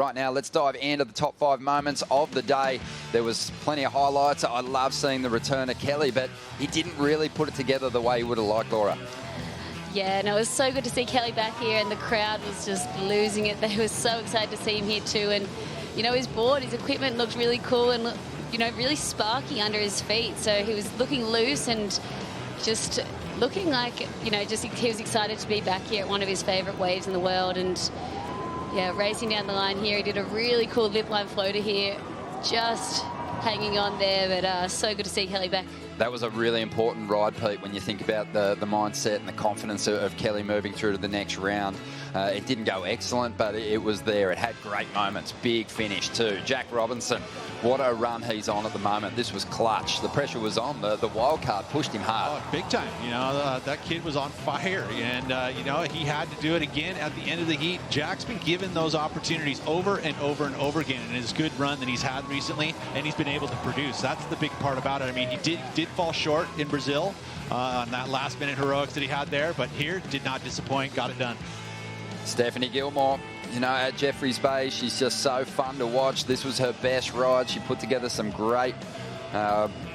Right now, let's dive into the top 5 moments of the day. There was plenty of highlights. I love seeing the return of Kelly, but he didn't really put it together the way he would have liked, Laura. Yeah, no, it was so good to see Kelly back here, and the crowd was just losing it. They were so excited to see him here too. And, you know, his board, his equipment looked really cool and, you know, really sparky under his feet. So he was looking loose and just looking like, you know, just he was excited to be back here at one of his favourite waves in the world. And yeah, racing down the line here, he did a really cool lip line floater here, just hanging on there, but so good to see Kelly back. That was a really important ride, Pete, when you think about the mindset and the confidence of Kelly moving through to the next round. It didn't go excellent, but it was there. It had great moments. Big finish too. Jack Robinson, what a run he's on at the moment. This was clutch. The pressure was on. The wild card pushed him hard. Oh, big time. You know, that kid was on fire, and, you know, he had to do it again at the end of the heat. Jack's been given those opportunities over and over and over again in his good run that he's had recently, and he's been able to produce. That's the big part about it. I mean, he did fall short in Brazil on that last-minute heroics that he had there, but here did not disappoint, got it done. Stephanie Gilmore, you know, at Jeffreys Bay, she's just so fun to watch. This was her best ride. She put together some great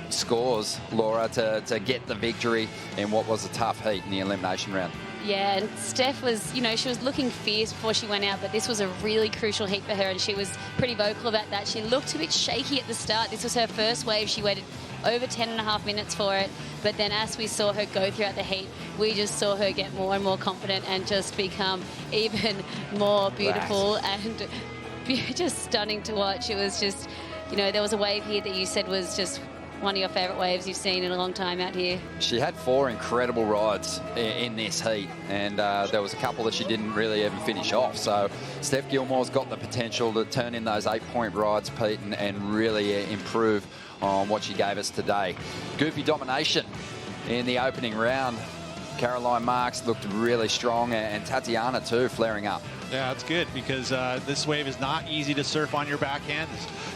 scores, Laura, to get the victory in what was a tough heat in the elimination round. Yeah, and Steph was, you know, she was looking fierce before she went out, but this was a really crucial heat for her, and she was pretty vocal about that. She looked a bit shaky at the start. This was her first wave. She waited over 10.5 minutes for it, but then as we saw her go throughout the heat, we just saw her get more and more confident and just become even more beautiful and just stunning to watch. It was just, you know, there was a wave here that you said was just one of your favourite waves you've seen in a long time out here. She had 4 incredible rides in this heat, and there was a couple that she didn't really even finish off. So Steph Gilmore's got the potential to turn in those 8-point rides, Pete, and really improve on what she gave us today. Goofy domination in the opening round. Caroline Marks looked really strong, and Tatiana too, flaring up. Yeah, that's good, because this wave is not easy to surf on your backhand.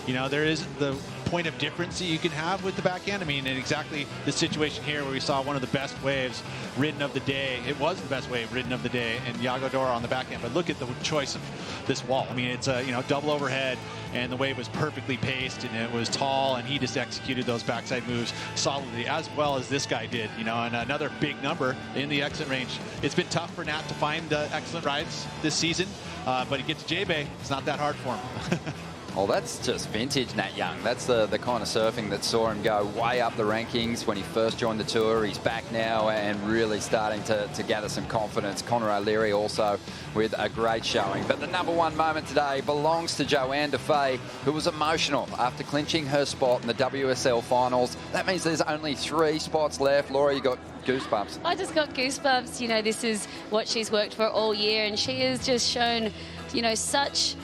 You know, there is the point of difference that you can have with the backhand. I mean, in exactly the situation here where we saw one of the best waves ridden of the day. It was the best wave ridden of the day, and Yago Dora on the backhand. But look at the choice of this wall. I mean, it's a, you know, double overhead, and the wave was perfectly paced, and it was tall, and he just executed those backside moves solidly, as well as this guy did, you know, and another big number in the exit range. It's been tough for Nat to find excellent rides this season, but he gets to J-Bay. It's not that hard for him. Well, that's just vintage Nat Young. That's the kind of surfing that saw him go way up the rankings when he first joined the tour. He's back now and really starting to gather some confidence. Connor O'Leary also with a great showing. But the number 1 moment today belongs to Johanne Defay, who was emotional after clinching her spot in the WSL Finals. That means there's only 3 spots left. Laura, you got goosebumps. I just got goosebumps. You know, this is what she's worked for all year, and she has just shown, you know, such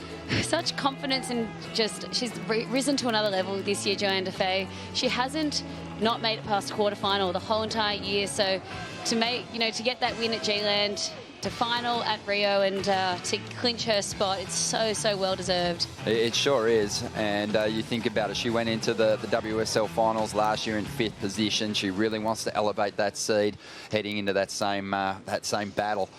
confidence, and just she's risen to another level this year, Joanna Defay. She hasn't not made it past quarterfinal the whole entire year, so to make, you know, to get that win at G-Land, to final at Rio, and to clinch her spot, it's so well deserved. It sure is, and you think about it, she went into the WSL Finals last year in 5th position. She really wants to elevate that seed heading into that same battle